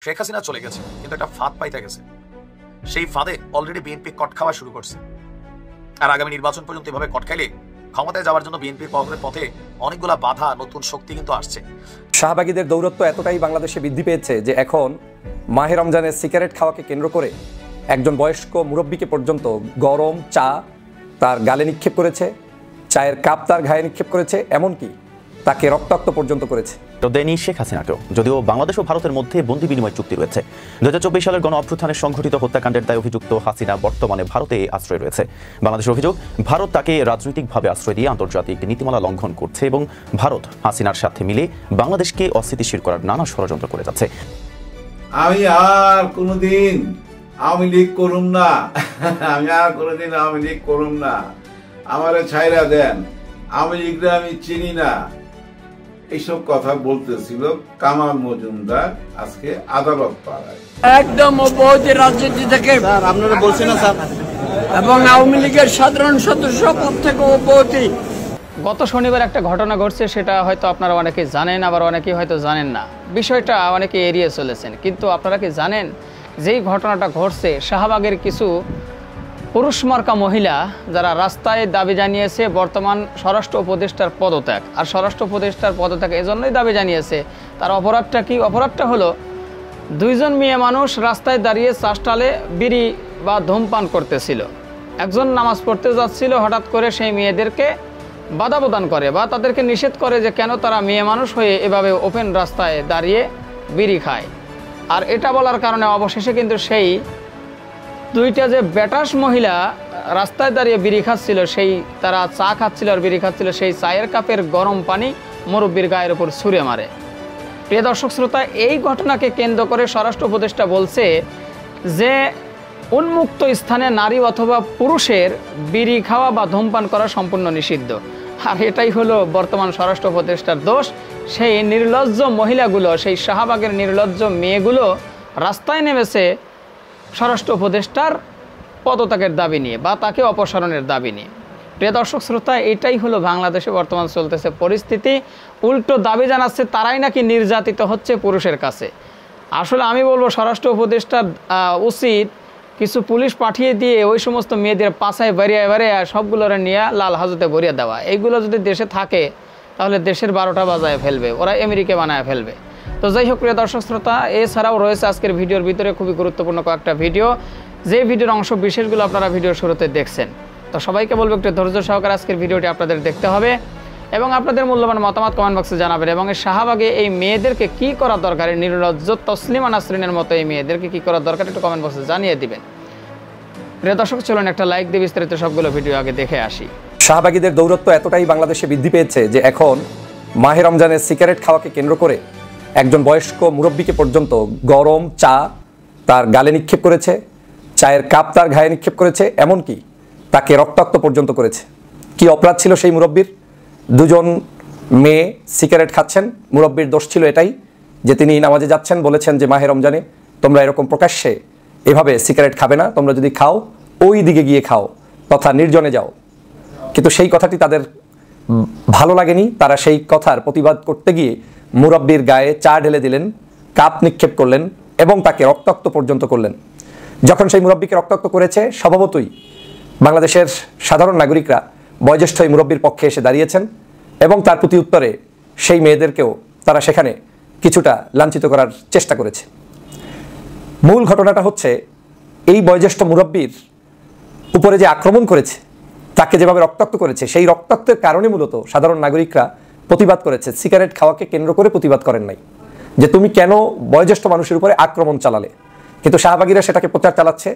শেখ হাসিনা চলে গেছে, কিন্তু একটা ফাঁদ পাইতে গেছে। সেই ফাঁদে অলরেডি বিএনপি কট খাওয়া শুরু করছে। আর আগামী নির্বাচন পর্যন্ত এভাবে কট খাইলে ক্ষমতায় যাওয়ার জন্য বিএনপির পথে অনেকগুলা বাধা, নতুন শক্তি কিন্তু আসছে। শাহবাগীদের দৌরত্ব এতটাই বাংলাদেশে বৃদ্ধি পেয়েছে যে এখন মাহে রমজানের সিগারেট খাওয়াকে কেন্দ্র করে একজন বয়স্ক মুরব্বীকে পর্যন্ত গরম চা তার গালে নিক্ষেপ করেছে, চায়ের কাপ তার ঘায়ে নিক্ষেপ করেছে, এমনকি তাকে রক্তাক্ত পর্যন্ত করেছে। দেয়নি শেখ হাসিনাকেও, যদিও বাংলাদেশ ও ভারতের মধ্যে বন্দি বিনিময় চুক্তি রয়েছে। 2024 সালের গণ অভ্যুত্থানে সংঘটিত হত্যাকাণ্ডের দায়ে অভিযুক্ত হাসিনা বর্তমানে ভারতে আশ্রয় রয়েছে। বাংলাদেশের অভিযোগ, ভারত তাকে রাজনৈতিকভাবে আশ্রয় দিয়ে আন্তর্জাতিক নীতিমালা লঙ্ঘন করছে এবং ভারত হাসিনার সাথে মিলে বাংলাদেশকে অস্থিতিশীল করার নানা ষড়যন্ত্র করে যাচ্ছে। আমি আর কোনোদিন আওয়ামী লীগ করুম না, আমি আর কোনোদিন আওয়ামী লীগ করুম না, আমারে ছাইরা দেন, আওয়ামী লীগরা আমি চিনি না, এইসব কথা বলতেছিল কামাল মজুমদার আজকে আদালত পাড়ায়। একদম অব্যাহতি রাজনীতি থেকে আপনারা বলছেন না স্যার, এবং আওয়ামী লীগের সাধারণ সদস্য পদ থেকে অব্যাহতি। গত শনিবার একটা ঘটনা ঘটছে, সেটা হয়তো আপনারা অনেকে জানেন, আবার অনেকেই হয়তো জানেন না। বিষয়টা অনেকে এড়িয়ে চলেছেন, কিন্তু আপনারা কি জানেন যেই ঘটনাটা ঘটছে, শাহবাগের কিছু পুরুষ মার্কা মহিলা যারা রাস্তায় দাবি জানিয়েছে বর্তমান স্বরাষ্ট্র উপদেষ্টার পদত্যাগ। আর স্বরাষ্ট্র উপদেষ্টার পদত্যাগ এজন্যই দাবি জানিয়েছে, তার অপরাধটা কি? অপরাধটা হলো দুইজন মেয়ে মানুষ রাস্তায় দাঁড়িয়ে চাষটালে বিড়ি বা ধূমপান করতেছিল। একজন নামাজ পড়তে যাচ্ছিল, হঠাৎ করে সেই মেয়েদেরকে বাধা প্রদান করে বা তাদেরকে নিষেধ করে যে কেন তারা মেয়ে মানুষ হয়ে এভাবে ওপেন রাস্তায় দাঁড়িয়ে বিড়ি খায়। আর এটা বলার কারণে অবশেষে কিন্তু সেই দুইটা যে বেটাস মহিলা রাস্তায় দাঁড়িয়ে বিড়ি খাচ্ছিল, সেই তারা চা খাচ্ছিল আর বিড়ি খাচ্ছিল, সেই চায়ের কাপের গরম পানি মুরব্বির গায়ের উপর ছুঁড়ে মারে। প্রিয় দর্শক শ্রোতা, এই ঘটনাকে কেন্দ্র করে স্বরাষ্ট্র উপদেষ্টা বলছে যে উন্মুক্ত স্থানে নারী অথবা পুরুষের বিড়ি খাওয়া বা ধূমপান করা সম্পূর্ণ নিষিদ্ধ। আর এটাই হলো বর্তমান স্বরাষ্ট্র উপদেষ্টার দোষ। সেই নির্লজ্জ মহিলাগুলো, সেই শাহবাগের নির্লজ্জ মেয়েগুলো রাস্তায় নেমেছে স্বরাষ্ট্র উপদেষ্টার পদত্যাগের দাবি নিয়ে বা তাকে অপসারণের দাবি নিয়ে। প্রিয় দর্শক শ্রোতা, এটাই হলো বাংলাদেশে বর্তমান চলতেছে পরিস্থিতি। উল্টো দাবি জানাচ্ছে তারাই নাকি নির্যাতিত হচ্ছে পুরুষের কাছে। আসলে আমি বলবো স্বরাষ্ট্র উপদেষ্টার উচিত কিছু পুলিশ পাঠিয়ে দিয়ে ওই সমস্ত মেয়েদের পাছায় বাড়িয়ে সবগুলোর নিয়ে লাল হাজতে ভরিয়ে দেওয়া। এইগুলো যদি দেশে থাকে তাহলে দেশের 12টা বাজায় ফেলবে, ওরা আমেরিকা বানায় ফেলবে। তো যাই হোক প্রিয় দর্শক শ্রোতা, এছাড়াও রয়েছে আজকের ভিডিওর ভিতরে খুবই গুরুত্বপূর্ণ কয়েকটা ভিডিও, যে ভিডিওর অংশ বিশেষগুলো আপনারা ভিডিওর শুরুতে দেখছেন। তো সবাইকে বলবো একটু ধৈর্য সহকারে আজকের ভিডিওটি আপনাদের দেখতে হবে এবং আপনাদের মূল্যবান মতামত কমেন্ট বক্সে জানাবেন। এবং এই শাহবাগে এই মেয়েদেরকে কী করা দরকার, নির্লজ্জ তসলিমা নাসরিনের মতো এই মেয়েদেরকে কী করা দরকার একটু কমেন্ট বক্সে জানিয়ে দিবেন। প্রিয় দর্শক, চলুন একটা লাইক দিয়ে বিস্তারিত সবগুলো ভিডিও আগে দেখে আসি। শাহবাগীদের দৌরত্ব এতটাই বাংলাদেশে বৃদ্ধি পেয়েছে যে এখন মাহে রমজানের সিগারেট খাওয়াকে কেন্দ্র করে একজন বয়স্ক মুরব্বীকে পর্যন্ত গরম চা তার গালে নিক্ষেপ করেছে, চায়ের কাপ তার ঘায়ে নিক্ষেপ করেছে, এমনকি তাকে রক্তাক্ত পর্যন্ত করেছে। কি অপরাধ ছিল সেই মুরব্বীর? দুজন মেয়ে সিগারেট খাচ্ছেন, মুরব্বীর দোষ ছিল এটাই যে তিনি নামাজে যাচ্ছেন, বলেছেন যে মাহে রমজানে তোমরা এরকম প্রকাশ্যে এভাবে সিগারেট খাবে না, তোমরা যদি খাও ওই দিকে গিয়ে খাও তথা নির্জনে যাও। কিন্তু সেই কথাটি তাদের ভালো লাগেনি, তারা সেই কথার প্রতিবাদ করতে গিয়ে মুরব্বীর গায়ে চা ঢেলে দিলেন, কাপ নিক্ষেপ করলেন এবং তাকে রক্তাক্ত পর্যন্ত করলেন। যখন সেই মুরব্বীকে রক্তাক্ত করেছে, স্বভাবতই বাংলাদেশের সাধারণ নাগরিকরা বয়োজ্যেষ্ঠ এই মুরব্বীর পক্ষে এসে দাঁড়িয়েছেন এবং তার প্রতি উত্তরে সেই মেয়েদেরকেও তারা সেখানে কিছুটা লাঞ্ছিত করার চেষ্টা করেছে। মূল ঘটনাটা হচ্ছে এই বয়োজ্যেষ্ঠ মুরব্বীর উপরে যে আক্রমণ করেছে, তাকে যেভাবে রক্তাক্ত করেছে, সেই রক্তাক্তের কারণে মূলত সাধারণ নাগরিকরা প্রতিবাদ করেছে। সিগারেট খাওয়াকে কেন্দ্র করে প্রতিবাদ করেন নাই যে তুমি কেন বয়োজ্যেষ্ঠ মানুষের উপরে আক্রমণ চালালে। কিন্তু শাহবাগীরা সেটাকে প্রচার চালাচ্ছে,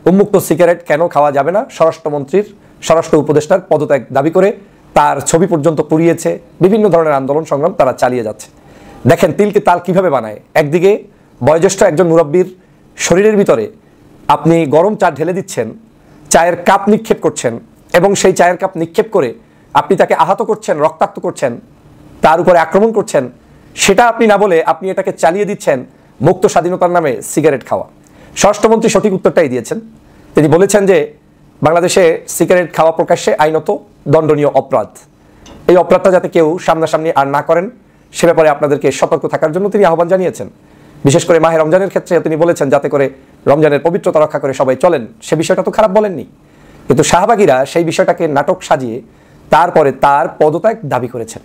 উন্মুক্ত সিগারেট কেন খাওয়া যাবে না, স্বরাষ্ট্রমন্ত্রীর স্বরাষ্ট্র উপদেষ্টার পদত্যাগ দাবি করে তার ছবি পর্যন্ত পুড়িয়েছে। বিভিন্ন ধরনের আন্দোলন সংগ্রাম তারা চালিয়ে যাচ্ছে। দেখেন তিলকে তাল কিভাবে বানায়। একদিকে বয়োজ্যেষ্ঠ একজন মুরব্বীর শরীরের ভিতরে আপনি গরম চা ঢেলে দিচ্ছেন, চায়ের কাপ নিক্ষেপ করছেন এবং সেই চায়ের কাপ নিক্ষেপ করে আপনি তাকে আহত করছেন, রক্তাক্ত করছেন, তার উপরে আক্রমণ করছেন। সেটা আপনি না বলে আপনি এটাকে চালিয়ে দিচ্ছেন মুক্ত স্বাধীনতার নামে সিগারেট খাওয়া। স্বরাষ্ট্রমন্ত্রী সঠিক উত্তরটাই দিয়েছেন। তিনি বলেছেন যে বাংলাদেশে সিগারেট খাওয়া প্রকাশ্যে আইনত দণ্ডনীয় অপরাধ। এই অপরাধটা যাতে কেউ সামনাসামনি আর না করেন সে ব্যাপারে আপনাদেরকে সতর্ক থাকার জন্য তিনি আহ্বান জানিয়েছেন। বিশেষ করে মাহে রমজানের ক্ষেত্রে তিনি বলেছেন যাতে করে রমজানের পবিত্রতা রক্ষা করে সবাই চলেন, সে বিষয়টা তো খারাপ বলেননি। কিন্তু শাহবাগীরা সেই বিষয়টাকে নাটক সাজিয়ে তারপরে তার পদত্যাগ দাবি করেছেন।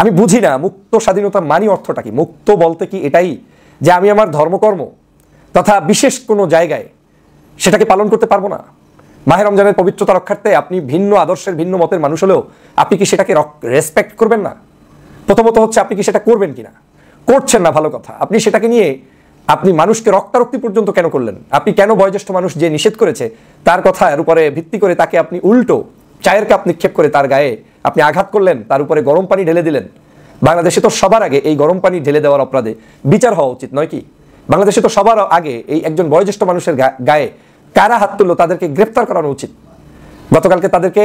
আমি বুঝি না মুক্ত স্বাধীনতা মানি অর্থটা কি? মুক্ত বলতে কি এটাই যে আমি আমার ধর্মকর্ম তথা বিশেষ কোনো জায়গায় সেটাকে পালন করতে পারবো না? মাহে রমজানের পবিত্রতা রক্ষার্থে আপনি ভিন্ন আদর্শের ভিন্ন মতের মানুষ হলেও আপনি কি সেটাকে রেসপেক্ট করবেন না? প্রথমত হচ্ছে আপনি কি সেটা করবেন কিনা? করছেন না, ভালো কথা। আপনি সেটাকে নিয়ে আপনি মানুষকে রক্তারক্তি পর্যন্ত কেন করলেন? আপনি কেন বয়োজ্যেষ্ঠ মানুষ যে নিষেধ করেছে তার কথার উপরে ভিত্তি করে তাকে আপনি উল্টো চায়ের কাপ নিক্ষেপ করে তার গায়ে আপনি আঘাত করলেন, তার উপরে গরম পানি ঢেলে দিলেন? বাংলাদেশে তো সবার আগে এই গরম পানি ঢেলে দেওয়ার অপরাধে বিচার হওয়া উচিত নয় কি? বাংলাদেশে তো সবার আগে এই একজন বয়োজ্যেষ্ঠ মানুষের গায়ে কারা হাত তুললো তাদেরকে গ্রেফতার করানো উচিত। গতকালকে তাদেরকে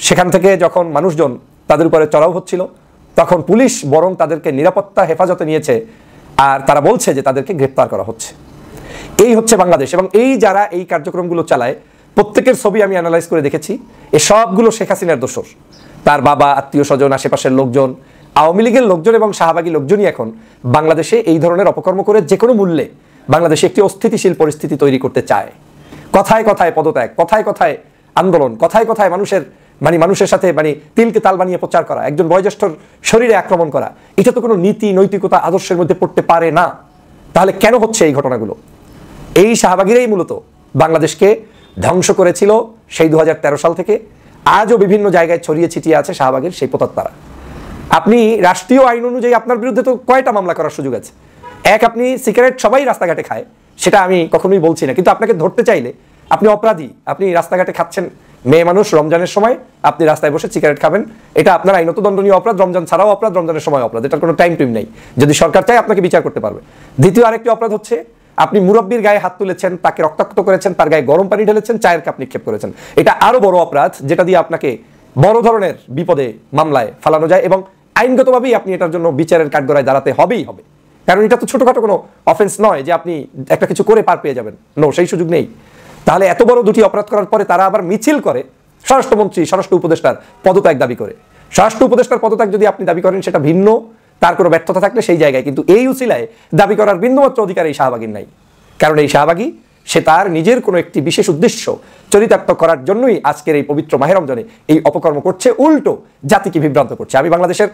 সেখান থেকে যখন মানুষজন তাদের উপরে চড়াও হচ্ছিল তখন পুলিশ বরং তাদেরকে নিরাপত্তা হেফাজতে নিয়েছে, আর তারা বলছে যে তাদেরকে গ্রেফতার করা হচ্ছে। এই হচ্ছে বাংলাদেশ। এবং এই যারা এই কার্যক্রমগুলো চালায় প্রত্যেকের ছবি আমি অ্যানালাইজ করে দেখেছি, এ সবগুলো শেখ হাসিনার দোসর। তার বাবা, আত্মীয় স্বজন, আশেপাশের লোকজন, আওয়ামী লীগের লোকজন এবং শাহবাগী লোকজনই এখন বাংলাদেশে এই ধরনের অপকর্ম করে যে কোনো মূল্যে বাংলাদেশে একটি অস্থিতিশীল পরিস্থিতি তৈরি করতে চায়। কথায় কথায় পদত্যাগ, কথায় কথায় আন্দোলন, কথায় কথায় মানুষের সাথে তিলকে তাল বানিয়ে প্রচার করা, একজন বয়োজ্যেষ্ঠর শরীরে আক্রমণ করা, এটা তো কোনো নীতি নৈতিকতা আদর্শের মধ্যে পড়তে পারে না। তাহলে কেন হচ্ছে এই ঘটনাগুলো? এই শাহবাগীরাই মূলত বাংলাদেশকে ধ্বংস করেছিল সেই 2013 সাল থেকে। আজও বিভিন্ন জায়গায় ছড়িয়ে ছিটিয়ে আছে শাহবাগের সেই প্রতাত্তারা। আপনি রাষ্ট্রীয় আইন অনুযায়ী আপনার বিরুদ্ধে তো কয়টা মামলা করার সুযোগ আছে? এক, আপনি সিগারেট সবাই রাস্তাঘাটে খায়, সেটা আমি কখনোই বলছি না, কিন্তু আপনাকে ধরতে চাইলে আপনি অপরাধী। আপনি রাস্তাঘাটে খাচ্ছেন, মেয়ে মানুষ, রমজানের সময় আপনি রাস্তায় বসে সিগারেট খাবেন, এটা আপনার আইনত দণ্ডনীয় অপরাধ। রমজান ছাড়াও অপরাধ, রমজানের সময় অপরাধ, এটার কোনো টাইম নেই। যদি সরকার চায় আপনাকে বিচার করতে পারবে। দ্বিতীয় আরেকটি অপরাধ হচ্ছে আপনি মুরব্বীর গায়ে হাত তুলেছেন, তাকে রক্তাক্ত করেছেন, তার গায়ে গরম পানি ঢেলেছেন, চায়ের কাপ নিক্ষেপ করেছেন। এটা আরো বড় অপরাধ, যেটা দিয়ে আপনাকে বড় ধরনের বিপদে মামলায় ফালানো যায় এবং আইনগতভাবেই আপনি এটার জন্য বিচারের কাঠগড়ায় দাঁড়াতে হবেই হবে। কারণ এটা তো ছোটখাটো কোনো অফেন্স নয় যে আপনি একটা কিছু করে পার পেয়ে যাবেন, নো, সেই সুযোগ নেই। তাহলে এত বড় দুটি অপরাধ করার পরে তারা আবার মিছিল করে স্বরাষ্ট্রমন্ত্রী, স্বরাষ্ট্র উপদেষ্টার পদত্যাগ দাবি করে। স্বরাষ্ট্র উপদেষ্টার পদত্যাগ যদি আপনি দাবি করেন সেটা ভিন্ন, তার কোনো ব্যর্থতা থাকলে সেই জায়গায়, কিন্তু এই উসিলায় দাবি করার বিন্দুমাত্র অধিকার এই শাহবাগীর নাই। কারণ এই শাহবাগী সে তার নিজের কোনো একটি বিশেষ উদ্দেশ্য চরিতার্থ করার জন্যই আজকের এই পবিত্র মাহে রমজানে এই অপকর্ম করছে, উল্টো জাতিকে বিভ্রান্ত করছে। আমি বাংলাদেশের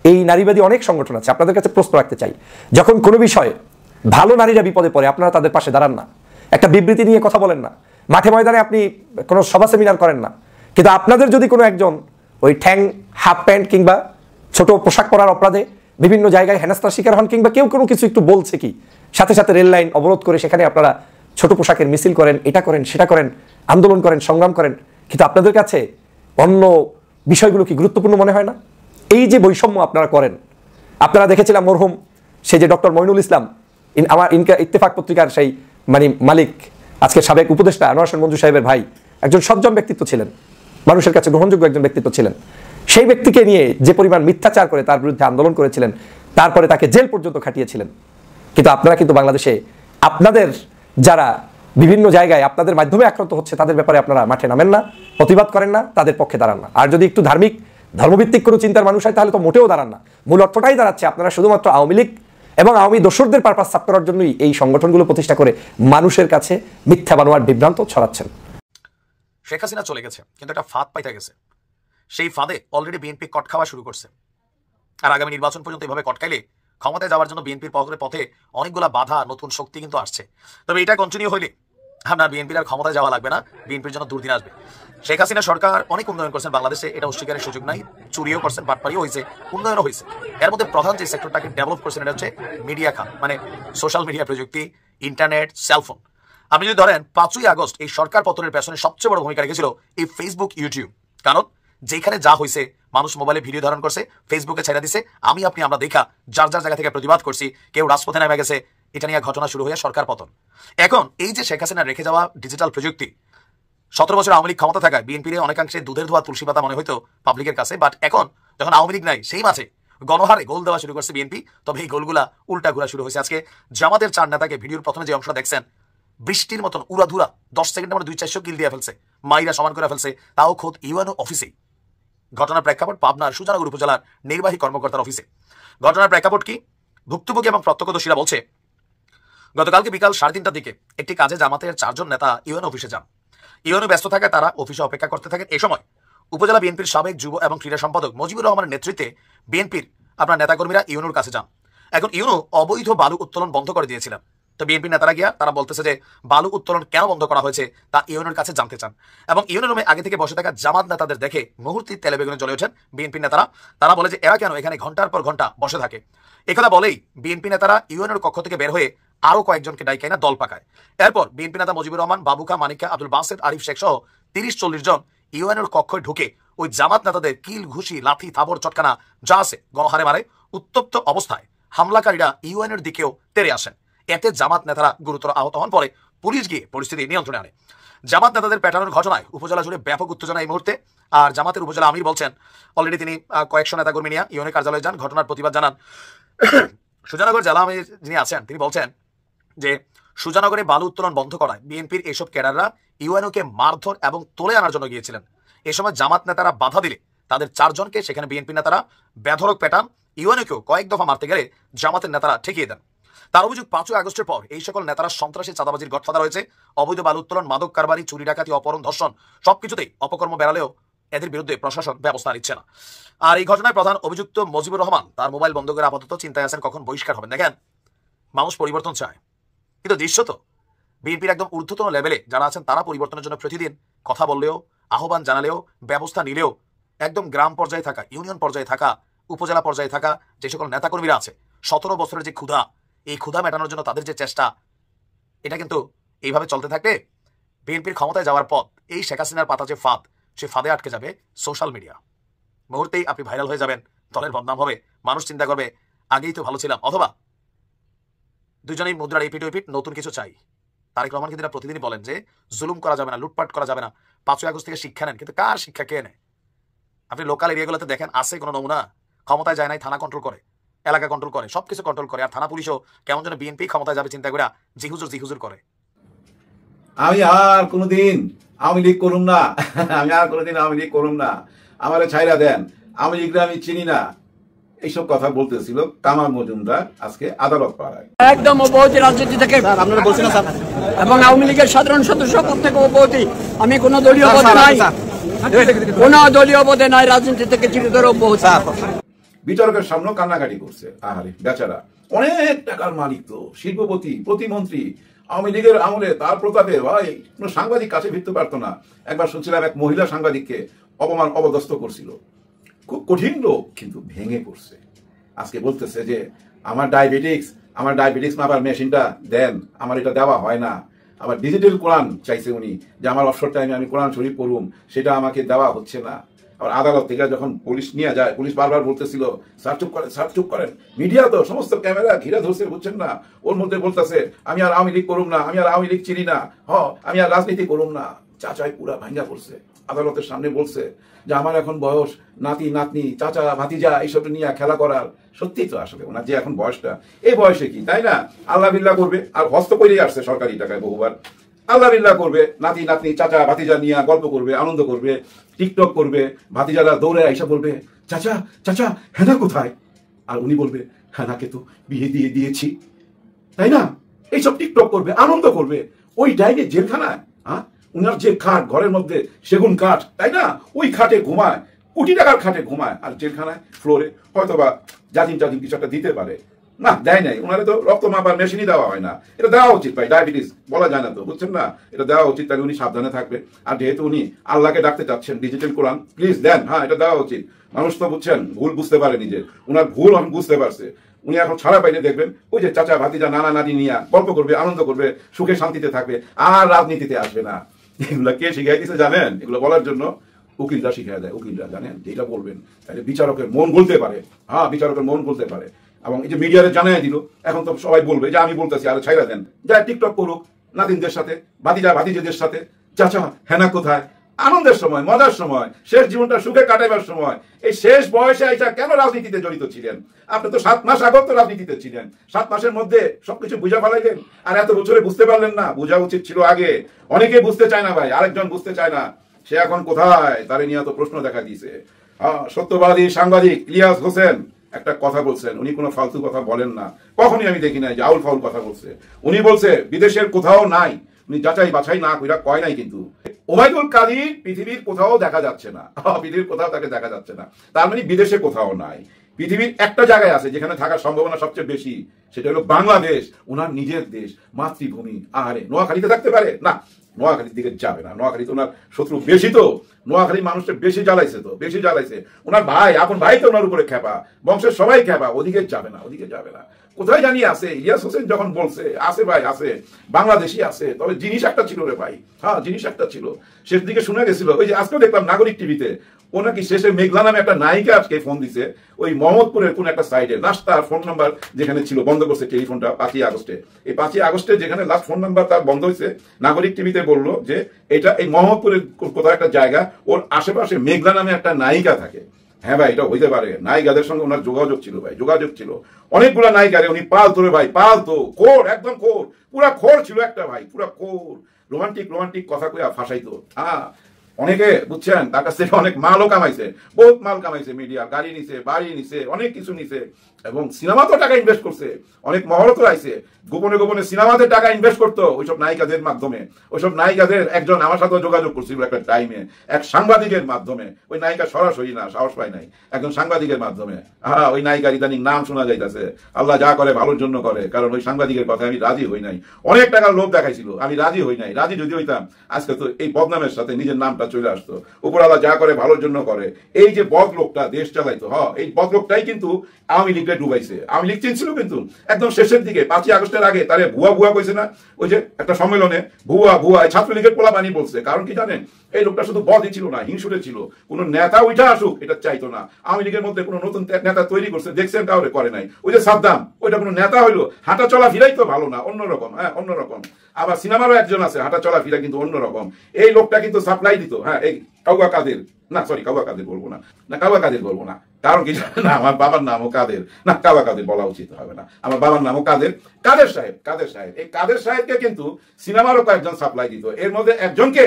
এই নারীবাদী অনেক সংগঠন আছে, আপনাদের কাছে প্রশ্ন রাখতে চাই, যখন কোনো বিষয়ে ভালো নারীরা বিপদে পড়ে আপনারা তাদের পাশে দাঁড়ান না, একটা বিবৃতি নিয়ে কথা বলেন না, মাঠে ময়দানে আপনি কোনো সভা সেমিনার করেন না, কিন্তু আপনাদের যদি কোনো একজন ওই ঠ্যাং, হাফ প্যান্ট কিংবা ছোট পোশাক পরার অপরাধে বিভিন্ন জায়গায় হেনস্থার শিকার হন, কিংবা কেউ কোনো কিছু একটু বলছে কি, সাথে সাথে রেল লাইন অবরোধ করে সেখানে আপনারা ছোট পোশাকের মিছিল করেন, এটা করেন, সেটা করেন, আন্দোলন করেন, সংগ্রাম করেন, কিন্তু আপনাদের কাছে অন্য বিষয়গুলো কি গুরুত্বপূর্ণ মনে হয় না? এই যে বৈষম্য আপনারা করেন, আপনারা দেখেছিলাম মরহুম সে যে ডক্টর মইনুল ইসলাম, আমার ইত্তেফাক পত্রিকার সেই মালিক, আজকে সাবেক উপদেষ্টা আনোয়ার হোসেন মঞ্জু সাহেবের ভাই, একজন সজ্জন ব্যক্তিত্ব ছিলেন, মানুষের কাছে গ্রহণযোগ্য একজন ব্যক্তিত্ব ছিলেন। সেই ব্যক্তিকে নিয়ে যে পরিমাণ মিথ্যাচার করে তার বিরুদ্ধে আন্দোলন করেছিলেন, তারপরে তাকে জেল পর্যন্ত খাটিয়েছিলেন। কিন্তু আপনারা কিন্তু বাংলাদেশে আপনাদের যারা বিভিন্ন জায়গায় আপনাদের মাধ্যমে আক্রান্ত হচ্ছে তাদের ব্যাপারে আপনারা মাঠে নামেন না, প্রতিবাদ করেন না, তাদের পক্ষে দাঁড়ান না। আর যদি একটু ধার্মিক, ধর্মভিত্তিক কোনো চিন্তার মানুষ হয় তাহলে তো মোটেও দাঁড়ান না। মূল অর্থটাই দাঁড়াচ্ছে আপনারা শুধুমাত্র আওয়ামী লীগ এবং আওয়ামী দোসরদের পারপাস সাফ করার জন্যই এই সংগঠনগুলো প্রতিষ্ঠা করে মানুষের কাছে মিথ্যা বানোয়ার বিভ্রান্ত ছড়াচ্ছেন। শেখ হাসিনা চলে গেছে, কিন্তু একটা ফাঁদ পাইতে গেছে। সেই ফাঁদে অলরেডি বিএনপি কট খাওয়া শুরু করছে। আর আগামী নির্বাচন পর্যন্ত এভাবে কটকাইলে ক্ষমতায় যাওয়ার জন্য বিএনপির পথে অনেকগুলা বাধা, নতুন শক্তি কিন্তু আসছে। তবে এটা কন্টিনিউ হইলে আপনার বিএনপির আর ক্ষমতায় যাওয়া লাগবে না, বিএনপির জন্য দুর্দিন আসবে। শেখ হাসিনা সরকার অনেক উন্নয়ন করছেন বাংলাদেশে, এটা অস্বীকারের সুযোগ নাই। চুরিও করছেন, বাটপাড়িও হয়েছে, উন্নয়নও হয়েছে। এর মধ্যে প্রধান যে সেক্টরটাকে ডেভেলপ করছেন এটা হচ্ছে মিডিয়া খাত, সোশ্যাল মিডিয়া প্রযুক্তি, ইন্টারনেট, সেলফোন। আপনি যদি ধরেন 5ই আগস্ট এই সরকার পতনের পেছনে সবচেয়ে বড় ভূমিকা রেখেছিল এই ফেসবুক, ইউটিউব। কারণ যেখানে যা হয়েছে মানুষ মোবাইলে ভিডিও ধারণ করছে, ফেসবুকে ছেড়ে দিছে, আমরা দেখা যার যার জায়গা থেকে প্রতিবাদ করছি, কেউ রাজপথে নেমে গেছে, এটা নিয়ে ঘটনা শুরু হয়ে সরকার পতন। এখন এই যে শেখ হাসিনা রেখে যাওয়া ডিজিটাল প্রযুক্তি, 17 বছর আওয়ামী লীগ ক্ষমতা থাকায় বিএনপির অনেকাংশে দুধের ধোয়া তুলসী পাতা মনে হইতো পাবলিকের কাছে, বাট এখন যখন আওয়ামী লীগ নাই সেই মাঝে গণহারে গোল দেওয়া শুরু করছে বিএনপি। তবে এই গোলগুলা উল্টা ঘোরা শুরু হয়েছে। আজকে জামাতের 4 নেতাকে ভিডিওর প্রথমে যে অংশটা দেখছেন, বৃষ্টির মতন উড়াধুরা 10 সেকেন্ডের মধ্যে 200-400 কিল দিয়ে ফেলছে, মাইরা সমান করে ফেলছে, তাও খোদ ইউএনও অফিসেই। ঘটনার প্রেক্ষাপট পাবনার সুজানগর উপজেলার নির্বাহী কর্মকর্তার অফিসে। ঘটনার প্রেক্ষাপট কি? ভুক্তভোগী এবং প্রত্যক্ষদর্শীরা বলছে গতকালকে বিকাল 3:30টার দিকে একটি কাজে জামাতের 4 জন নেতা ইউএন অফিসে যান। ইউএনও ব্যস্ত থাকায় তারা অফিসে অপেক্ষা করতে থাকেন। এই সময় উপজেলা বিএনপির সাবেক যুব এবং ক্রীড়া সম্পাদক মুজিবুর রহমানের নেতৃত্বে বিএনপির আপনার নেতাকর্মীরা ইউএনওর কাছে যান। এখন ইউএনও অবৈধ বালু উত্তোলন বন্ধ করে দিয়েছিলেন। তো বিএনপি নেতারা গিয়া তারা বলতেছে যে বালু উত্তোলন কেন বন্ধ করা হয়েছে তা ইউএনওর কাছে জানতে চান। এবং ইউএনও রুমে আগে থেকে বসে থাকা জামাত নেতাদের দেখে মুহূর্তে তেলে বেগুনে জ্বলে ওঠেন বিএনপি নেতারা। তারা বলে যে এরা কেন এখানে ঘন্টার পর ঘন্টা বসে থাকে। একথা বলেই বিএনপি নেতারা ইউএনওর কক্ষ থেকে বের হয়ে আরো কয়েকজনকে ডাইকে না দল পাকায়। এরপর বিএনপি নেতা মুজিবুর রহমান, বাবুকা, মানিকা, আব্দুল বাসেত, আরিফ শেখ সহ 30-40 জন ইউএনওর কক্ষে ঢুকে ওই জামাত নেতাদের কিল, ঘুষি, লাথি, থাবর, চটকানা যা আছে গণহারে মারে। উত্তপ্ত অবস্থায় হামলাকারীরা ইউএনওর দিকেও তেড়ে আসেন। এতে জামাত নেতারা গুরুতর আহত হন। পরে পুলিশ গিয়ে পরিস্থিতি নিয়ন্ত্রণে আনে। জামাত নেতাদের পেটানোর ঘটনায় উপজেলা জুড়ে ব্যাপক উত্তেজনা এই মুহূর্তে। আর জামাতের উপজেলা আমির বলছেন অলরেডি তিনি কয়েকশো নেতাকর্মী নিয়ে ইউএনও কার্যালয়ে যান, ঘটনার প্রতিবাদ জানান। সুজানগর জেলা আমির যিনি আছেন তিনি বলছেন যে সুজানগরে বালু উত্তোলন বন্ধ করায় বিএনপির এইসব ক্যাডাররা ইউএনওকে মারধর এবং তোলে আনার জন্য গিয়েছিলেন। এ সময় জামাত নেতারা বাধা দিলে তাদের 4 জনকে সেখানে বিএনপি নেতারা বেধড়ক পেটান। ইউএনওকেও কয়েক দফা মারতে গেলে জামাতের নেতারা ঠেকিয়ে দেন। তার অভিযোগ 5 আগস্টের পর এই সকল নেতারা সন্ত্রাসী, চাঁদাবাজির গডফাদার হয়েছে। অবৈধ বালু উত্তোলন, মাদক কারবারি, চুরি ডাকাতি, অপহরণ, ধর্ষণ সবকিছুতেই অপকর্ম বেড়ালেও এদের বিরুদ্ধে প্রশাসন ব্যবস্থা নিচ্ছে না। আর এই ঘটনায় প্রধান অভিযুক্ত মুজিবুর রহমান তার মোবাইল বন্ধ করে আপাতত চিন্তায় আছেন কখন বহিষ্কার হবেন। দেখেন, মানুষ পরিবর্তন চায়, কিন্তু দৃশ্যত বিএনপির একদম ঊর্ধ্বতন লেভেলে যারা আছেন তারা পরিবর্তনের জন্য প্রতিদিন কথা বললেও, আহ্বান জানালেও, ব্যবস্থা নিলেও একদম গ্রাম পর্যায়ে থাকা, ইউনিয়ন পর্যায়ে থাকা, উপজেলা পর্যায়ে থাকা যে সকল নেতাকর্মীরা আছে 17 বছরের যে ক্ষুধা, এই ক্ষুধা মেটানোর জন্য তাদের যে চেষ্টা, এটা কিন্তু এইভাবে চলতে থাকবে বিএনপির ক্ষমতায় যাওয়ার পথ এই শেখ হাসিনার পাতা যে ফাঁদ, সে ফাঁদে আটকে যাবে সোশ্যাল মিডিয়া। মুহূর্তেই আপনি ভাইরাল হয়ে যাবেন, দলের বদনাম হবে, মানুষ চিন্তা করবে আগেই তো ভালো ছিলাম। অথবা দুজনেই মুদ্রার এপিট ওপিট, নতুন কিছু চাই। তারেক রহমান কিন্তু প্রতিদিনই বলেন যে জুলুম করা যাবে না, লুটপাট করা যাবে না, 5 আগস্ট থেকে শিক্ষা নেন। কিন্তু কার শিক্ষা কে নেয়? আপনি লোকাল এরিয়াগুলোতে দেখেন, আছে কোনো নমুনা? ক্ষমতায় যায় নাই, থানা কন্ট্রোল করে, এলাকা কন্ট্রোল করে, সবকিছু কন্ট্রোল করে। আর থানা পুলিশও কেমন যেন বিএনপি ক্ষমতায় যাবে চিন্তা করে জিহুজুর করে। আমি আর কোনোদিন আওয়ামী লীগ করুম না, আমি আর কোনোদিন আওয়ামী লীগ করুম না, আমারে ছাইরা দেন, আওয়ামী লীগরা আমি চিনি না, এইসব কথা বলতেছিল কামাল মজুমদার আজকে আদালত পাড়ায়। একদম অব্যাহতি রাজনীতি থেকে আপনারা বলছেন না স্যার, এবং আওয়ামী লীগের সাধারণ সদস্য পদ থেকে অব্যাহতি। আমি কোনো দলীয় পদে নাই, কোনো দলীয় পদে নাই, রাজনীতি থেকে চিরতর অব্যাহতি। বিচারকের সামনে কান্নাকাটি করছে, আহারে বেচারা, অনেক টাকার মালিক, তো শিল্পপতি, প্রতিমন্ত্রী, আওয়ামী লীগের আমলে তার প্রতাপে ভাই কোনো সাংবাদিক কাছে ভিড়তে পারতো না। একবার শুনছিলাম এক মহিলা সাংবাদিককে অপমান অবদস্থ করছিল, খুব কঠিন লোক, কিন্তু ভেঙে পড়ছে। আজকে বলতেছে যে আমার ডায়াবেটিক্স মাপার মেশিনটা দেন, আমার এটা দেওয়া হয় না। আবার ডিজিটাল কোরআন চাইছে উনি, যে আমার অবসর টাইমে আমি কোরআন শরীফ পড়ুম, সেটা আমাকে দেওয়া হচ্ছে না। আবার আদালত থেকে যখন পুলিশ নিয়ে যায়, পুলিশ বারবার বলতেছিল স্যার চুপ করেন, মিডিয়া তো সমস্ত ক্যামেরা ঘিরে ধরছে, বুঝছেন না? ওর মধ্যে বলতেছে আমি আর আওয়ামী লীগ করুম না, আমি আর আওয়ামী লীগ চিনি না, আমি আর রাজনীতি করুম না। চাচাই পুরা ভাঙ্গা পড়ছে, আদালতের সামনে বলছে যে আমার এখন বয়স, নাতি নাতনি, চাচা ভাতিজা এইসব নিয়ে খেলা করার। সত্যি তো আসলে ওনার যে এখন বয়সটা, এই বয়সে কি, তাই না? আল্লাহ বিল্লাহ করবে, আর হস্ত করেই আসছে সরকারি টাকায় বহুবার। আল্লাহ বিল্লাহ করবে, নাতি নাতনি, চাচা ভাতিজা নিয়ে গল্প করবে, আনন্দ করবে, টিকটক করবে, ভাতিজারা দৌড়ে আইসা বলবে চাচা চাচা হেনা কোথায়? আর উনি বলবে হেনাকে তো বিয়ে দিয়ে দিয়েছি, তাই না? এইসব টিকটক করবে, আনন্দ করবে। ওই টাইমে জেলখানায়, উনার যে খাট, ঘরের মধ্যে সেগুন কাঠ, তাই না? ওই খাটে ঘুমায়, কোটি টাকার খাটে ঘুমায়, আর জেলখানায় ফ্লোরে হয়তোবা জাজিম কিছু একটা দিতে পারে না, দেয় নাই। ওনারা তো রক্ত মাপার মেশিনই দেওয়া হয় না। এটা দেওয়া উচিত ভাই, ডায়াবেটিস বলা যায় না তো, বুঝছেন না? এটা দেওয়া উচিত, তাহলে উনি সাবধানে থাকবে। আর যেহেতু উনি আল্লাহকে ডাকতে চাচ্ছেন, ডিজিটাল কোরআন প্লিজ দেন, এটা দেওয়া উচিত। মানুষ তো বুঝছেন ভুল বুঝতে পারে, নিজের ওনার ভুল আমি বুঝতে পারছে। উনি এখন ছাড়া পাইলে দেখবেন ওই যে চাচা ভাতিজা, নানা নানি নিয়ে গল্প করবে, আনন্দ করবে, সুখে শান্তিতে থাকবে, আর রাজনীতিতে আসবে না। এগুলা কে শিখাই দিচ্ছে জানেন? এগুলো বলার জন্য উকিলরা শিখাই দেয়, উকিলরা জানেন যেটা বলবেন তাহলে বিচারকের মন বলতে পারে, বিচারকের মন বলতে পারে। এবং এই যে মিডিয়ারে জানাই দিল, এখন তো সবাই বলবে যে আমি বলতেছি, আরে ছাইরা দেন, যা টিকটক করুক নাতিনদের সাথে, ভাতিজাদের সাথে, চাচা হেনা কোথায়, আনন্দের সময়, মজার সময়, শেষ জীবনটা সুখে কাটাইবার সময়, এই শেষ বয়সে আইসা কেন রাজনীতিতে জড়িত ছিলেন? আপনি তো 7 মাস আগত তো রাজনীতিতে ছিলেন, 7 মাসের মধ্যে সবকিছু বুঝা ফেলাইলেন, আর এত বছরে বুঝতে পারলেন না? বোঝা উচিত ছিল আগে। অনেকে বুঝতে চায় না ভাই, আরেকজন বুঝতে চায় না, সে এখন কোথায়? তারে নিয়ে তো প্রশ্ন দেখা দিয়েছে। সত্যবাদী সাংবাদিক ইলিয়াস হোসেন একটা কথা বলছেন, উনি কোনো ফালতু কথা বলেন না, কখনই আমি দেখি নাই যে আউল ফাউল কথা বলছে। উনি বলছে বিদেশের কোথাও নাই, উনি যাচাই বাছাই না কইরা কয় নাই, কিন্তু ওবায়দুল কাদের পৃথিবীর কোথাও দেখা যাচ্ছে না, পৃথিবীর কোথাও তাকে দেখা যাচ্ছে না, তার মানে বিদেশে কোথাও নাই। পৃথিবীর একটা জায়গায় আছে যেখানে থাকার সম্ভাবনা সবচেয়ে বেশি, সেটা হলো বাংলাদেশ, ওনার নিজের দেশ, মাতৃভূমি। আরে নোয়াখালীতে থাকতে পারে না, নোয়াখালীর দিকে যাবে না, নোয়াখালী তো ওনার শত্রু বেশি, তো নোয়াখালী মানুষটা বেশি জ্বালাইছে, তো বেশি জ্বালাইছে। ওনার ভাই, আপন ভাই তো ওনার উপরে খেপা, বংশের সবাই খেপা, ওদিকে যাবে না, ওদিকে যাবে না। কোথায় জানি আছে, ইলিয়াস হোসেন যখন বলছে আছে ভাই আছে, বাংলাদেশি আছে, তবে জিনিস একটা ছিল রে ভাই, হ্যাঁ জিনিস একটা ছিল। শেষ দিকে শোনা গেছিল, ওই যে আজকে দেখলাম নাগরিক টিভিতে, ও নাকি শেষে মেঘলা নামে একটা নায়িকা আজকে ফোন দিছে, ওই মোহাম্মদপুরের কোন একটা সাইডে লাস্ট তার ফোন নাম্বার যেখানে ছিল বন্ধ করছে টেলিফোনটা 5ই আগস্টে। এই 5ই আগস্টে যেখানে লাস্ট ফোন নাম্বার তার বন্ধ হয়েছে, নাগরিক টিভিতে বললো যে এটা এই মোহাম্মদপুরের কোথাও একটা জায়গা, ওর আশেপাশে মেঘলা নামে একটা নায়িকা থাকে। হ্যাঁ ভাই, এটা হইতে পারে, নায়িকাদের সঙ্গে ওনার যোগাযোগ ছিল ভাই, যোগাযোগ ছিল অনেকগুলা নায়িকারে উনি পালতো রে ভাই, পালতো, খোর, একদম খোর, পুরা খোর ছিল একটা ভাই, পুরা খোর, রোমান্টিক রোমান্টিক কথা কইয়া ফাঁসাইতো। হ্যাঁ, অনেকে বুঝছেন তার কাছ থেকে অনেক মালও কামাইছে, বহুত মাল কামাইছে, মিডিয়া গাড়ি নিছে, বাড়ি নিছে, অনেক কিছু নিছে, এবং সিনেমা তো টাকা ইনভেস্ট করছে, অনেক মহরত আইছে, গোপনে গোপনে সিনেমাতে টাকা ইনভেস্ট করতো ওইসব নায়িকাদের মাধ্যমে। ওইসব নায়িকাদের একজন আমার সাথে যোগাযোগ করছিল একটা টাইমে, এক সাংবাদিকের মাধ্যমে, ওই নায়িকা সরাসরি না, সাহস পায় নাই, একজন সাংবাদিকের মাধ্যমে। হ্যাঁ, ওই নায়িকার ইদানিং নাম শোনা যাইতেছে, আল্লাহ যা করে ভালোর জন্য করে, কারণ ওই সাংবাদিকের কথা আমি রাজি হই নাই, অনেক টাকার লোভ দেখাইছিল, আমি রাজি হই নাই, রাজি যদি হইতাম আজকে তো এই বদনামের সাথে নিজের নামটা চলে আসতো। উপর আল্লাহ যা করে ভালোর জন্য করে। এই যে বদ লোকটা দেশ চালাইতো, হ্যাঁ এই বদ লোকটাই কিন্তু আওয়ামী লীগকে ডুবাইছে। আওয়ামী লীগ চিনছিল কিন্তু একদম শেষের দিকে, 5ই আগস্টের আগে তারে ভুয়া ভুয়া কইছে না, ওই যে একটা সম্মেলনে ভুয়া ভুয়া ছাত্রলীগের পোলাপানি বলছে। কারণ কি জানেন, এই লোকটা শুধু বদই ছিল না, হিংসুটে ছিল, কোন নেতা উঠা আসুক এটা চাইতো না। আওয়ামী লীগের মধ্যে কোন নতুন নেতা তৈরি করছে দেখছেন, কাউরে করে নাই। ওই যে সাদ্দাম, ওইটা কোনো নেতা হইলো, হাঁটা চলা ফিরাই তো ভালো না, অন্যরকম, হ্যাঁ অন্যরকম। আবার সিনেমারও একজন আছে হাঁটা চলা ফিরা কিন্তু অন্যরকম, এই লোকটা কিন্তু সাপ্লাই দিত। হ্যাঁ, এই কাউয়া কাদের, না সরি কাউয়া কাদের বলবো না, কাউয়া কাদের বলবো না, কারণ কি না আমার বাবার নামও কাদের, না কাউয়া কাদের বলা উচিত হবে না, আমার বাবার নামও কাদের, কাদের সাহেব, কাদের সাহেব। এই কাদের সাহেবকে কিন্তু সিনেমারও কয়েকজন সাপ্লাই দিত, এর মধ্যে একজনকে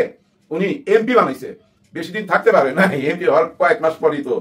উনি এমপি বানাইছে। বেশি দিন থাকতে পারে না এমপি হওয়ার কয়েক মাস পরই তো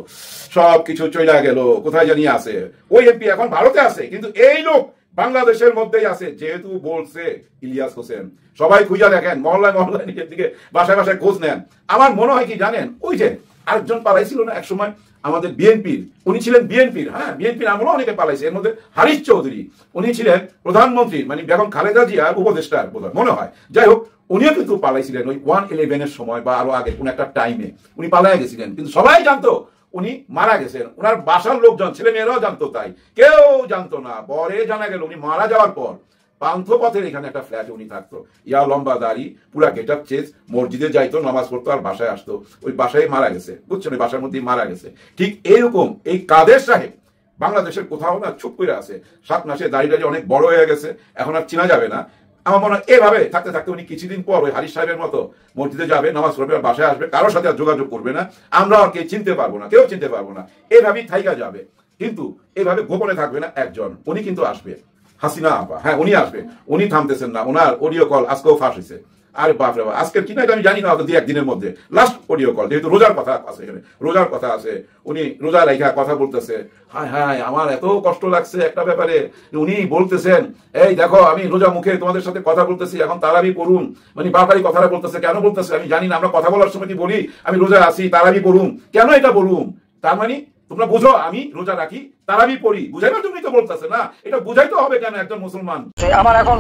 সব কিছু চলে গেল, কোথায় জানিয়ে আছে। ওই এমপি এখন ভারতে আছে, কিন্তু এই লোক বাংলাদেশের মধ্যেই আছে, যেহেতু বলছে ইলিয়াস হোসেন। সবাই খুঁজা দেখেন, মহল্লায় মহল্লায় নিজের দিকে বাসায় বাসায় খোঁজ নেন। আমার মনে হয় কি জানেন, ওই যে আরেকজন পালাইছিল না একসময় আমাদের বিএনপির, উনি ছিলেন বিএনপির, হ্যাঁ বিএনপির আমলেও অনেকে পালাইছে, এর মধ্যে হারিস চৌধুরী, উনি ছিলেন প্রধানমন্ত্রী মানে বেগম খালেদা জিয়ার উপদেষ্টার মনে হয়। যাই হোক, উনিও কিন্তু পালাইছিলেন ওই 1/11 সময় বা আরো আগে কোন একটা টাইমে উনি পালাই গেছিলেন, কিন্তু সবাই জানতো উনি মারা গেছেন। ওনার বাসার লোকজন, ছেলে মেয়েরাও জানতো, তাই কেউ জানতো না। পরে জানা গেল উনি মারা যাওয়ার পর পান্থপথের এখানে একটা ফ্ল্যাটে উনি থাকতো, ইয়া লম্বা দাড়ি, পুরা গেট আপ চেঞ্জ, মসজিদে যাইতো, নামাজ পড়তো আর বাসায় আসতো। ওই বাসায় মারা গেছে, বুঝছেন, ওই বাসার মধ্যেই মারা গেছে। ঠিক এইরকম এই কাদের সাহেব বাংলাদেশের কোথাও না চুপ করে আছে, 7 মাসে দাড়িটা অনেক বড় হয়ে গেছে, এখন আর চেনা যাবে না। আমার মনে হয় এভাবে থাকতে থাকতে উনি কিছুদিন পর ওই হারিস সাহেবের মতো মসজিদে যাবে, নামাজ পড়বে, বাসায় আসবে, কারোর সাথে আর যোগাযোগ করবে না, আমরা আর কে চিনতে পারবো না, কেউ চিনতে পারবো না, এভাবেই থাইকা যাবে। কিন্তু এভাবে গোপনে থাকবে না একজন, উনি কিন্তু আসবে, হাসিনা আপা, হ্যাঁ উনি আসবে, উনি থামতেছেন না। ওনার অডিও কল আজকেও ফাঁস হয়েছে। আরে বাপরে বাপ, আজকের কিনা এটা আমি জানি না, 2-1 দিনের মধ্যে লাস্ট অডিও কল, যেহেতু রোজার কথা আছে এখানে, রোজার কথা আছে, উনি রোজা রেখা কথা বলতেছে। হায় হায়, আমার এত কষ্ট লাগছে একটা ব্যাপারে, উনি বলতেছেন এই দেখো আমি রোজা মুখে তোমাদের সাথে কথা বলতেছি, এখন তারাবি পড়ুন, মানে বারবারই কথাটা বলতেছে। কেন বলতেছে আমি জানি না, আমরা কথা বলার সময় কি বলি আমি রোজা আছি তারাবি পড়ুন, কেন এটা বলুন? তার মানে তোমরা বুঝো আমি রোজা রাখি তারাবি পড়ি, বুঝাইবার জন্যই তো বলতেছে না, এটা বুঝাইতে হবে কেন একজন মুসলমান। আমার এখন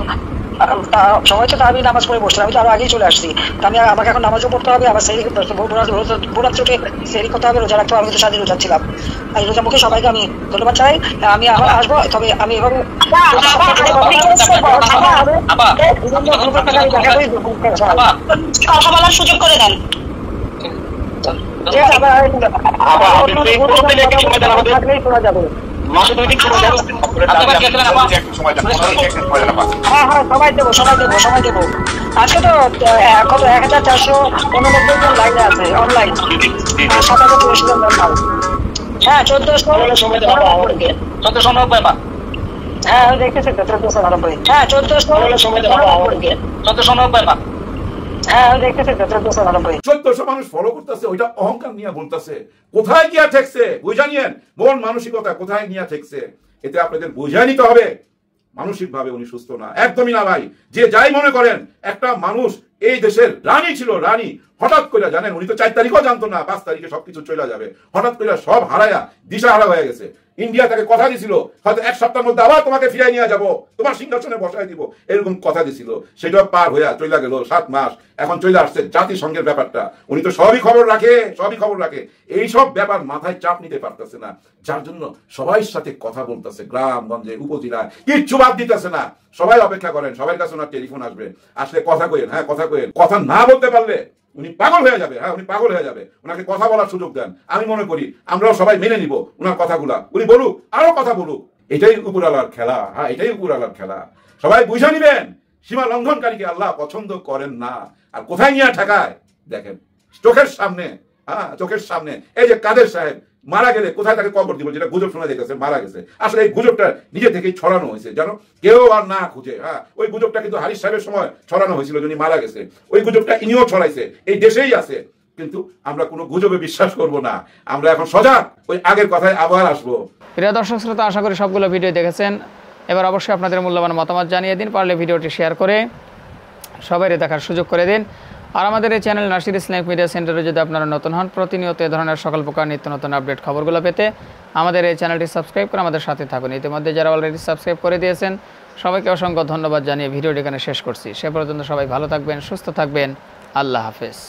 সবাই তো তারাবি নামাজ পড়ে বসছে, আমি তো আরো আগেই চলে আসছি, আমাকে এখন নামাজও পড়তে হবে, আবার সেই ভোরাত চোটে সেরি করতে হবে, রোজা রাখতে হবে। আমি তো সাথে রোজা ছিলাম, এই রোজা মুখে সবাইকে আমি ধন্যবাদ চাই। আমি আবার আসবো, তবে আমি এভাবে কথা বলার সুযোগ করে দেন। শোনা যাবে, সবাই দেবো, সবাই দেবো, সবাই দেবো। আজকে তো কত 1489 জন লাইনে আছে অনলাইন, 7000 মেম্বার। হ্যাঁ 1490, হ্যাঁ আমি দেখতেছি তো 1490, হ্যাঁ 1490, হ্যাঁ আমি দেখতেছি তো 1400 ভালো করে 1400 মানুষ ফলো করতেছে, ওইটা অহংকার নিয়ে বলতেছে। কোথায় গিয়া ঠেকছে বুঝা নিয়েন, মন মানসিকতা কোথায় নিয়ে ঠেকছে এতে আপনাদের বুঝা নিতে হবে। মানসিক ভাবে উনি সুস্থ না, একদমই না ভাই। যে যাই মনে করেন, একটা মানুষ এই দেশের রানী ছিল, রানী হঠাৎ করে, জানেন উনি তো 4 তারিখও জানতো না 5 তারিখে সবকিছু চলে যাবে, হঠাৎ করে সব হারায়া দিশা হারা হয়ে গেছে। ইন্ডিয়া তাকে কথা দিছিল হয়তো 1 সপ্তাহের মধ্যে আবার তোমাকে ফিরিয়ে নিয়ে যাব, তোমার সিংহাসনে বসাই দিব, এরকম কথা দিছিল। সেটা পার হইয়া চলে গেল 7 মাস, এখন চলে আসছে জাতিসংঘের ব্যাপারটা। উনি তো সবই খবর রাখে, এই সব ব্যাপার মাথায় চাপ নিতে পারতেছে না, যার জন্য সবাই সাথে কথা বলতেছে, গ্রামগঞ্জে উপজেলায় কিচ্ছু বাদ দিতেছে না। সবাই অপেক্ষা করেন, সবার কাছে ওনার টেলিফোন আসবে, আসলে কথা কইেন, হ্যাঁ কথা কইেন। কথা না বলতে পারলে উনি পাগল হয়ে যাবে, হ্যাঁ উনি পাগল হয়ে যাবে। ওনাকে কথা বলার সুযোগ দেন, আমি মনে করি আমরাও সবাই মেনে নিব ওনার কথাগুলা। উনি বলুক, আরো কথা বলুক, এটাই উপরালার খেলা। হ্যাঁ এটাই উপরালার খেলা, সবাই বুঝে নিবেন। সীমা লঙ্ঘনকারীকে আল্লাহ পছন্দ করেন না। আর কোথায় নিয়ে ঠেকায় দেখেন, চোখের সামনে। হ্যাঁ চোখের সামনে। এই যে কাদের সাহেব মারা গেলে কোথায় তাকে কবর দিব, যেটা গুজব শোনা যেতেছে মারা গেছে, আসলে এই গুজবটা নিজে থেকেই ছড়ানো হয়েছে, জানো, কেউ আর না খুঁজে। হ্যাঁ ওই গুজবটা কিন্তু হারিস সাহেবের সময় ছড়ানো হয়েছিল, যিনি মারা গেছে। ওই গুজবটা ইনিও ছড়াইছে, এই দেশেই আছে। কিন্তু আমরা কোনো গুজবে বিশ্বাস করব না, আমরা এখন সজাগ, ওই আগের কথায় আবার আসবো। প্রিয় দর্শক শ্রোতা, আশা করি সবগুলো ভিডিও দেখেছেন। এবার অবশ্যই আপনাদের মূল্যবান মতামত জানিয়ে দিন, পারলে ভিডিওটি শেয়ার করে সবাই দেখার সুযোগ করে দিন। আর আমাদের এই চ্যানেল নাসির ইসলামিক মিডিয়া সেন্টারে যদি আপনারা নতুন হন, প্রতিনিয়ত এ ধরনের সকল প্রকার নিত্য নতুন আপডেট খবরগুলো পেতে আমাদের এই চ্যানেলটি সাবস্ক্রাইব করে আমাদের সাথে থাকুন। ইতিমধ্যে যারা অলরেডি সাবস্ক্রাইব করে দিয়েছেন সবাইকে অসংখ্য ধন্যবাদ জানিয়ে ভিডিওটি এখানে শেষ করছি। সে পর্যন্ত সবাই ভালো থাকবেন, সুস্থ থাকবেন। আল্লাহ হাফেজ।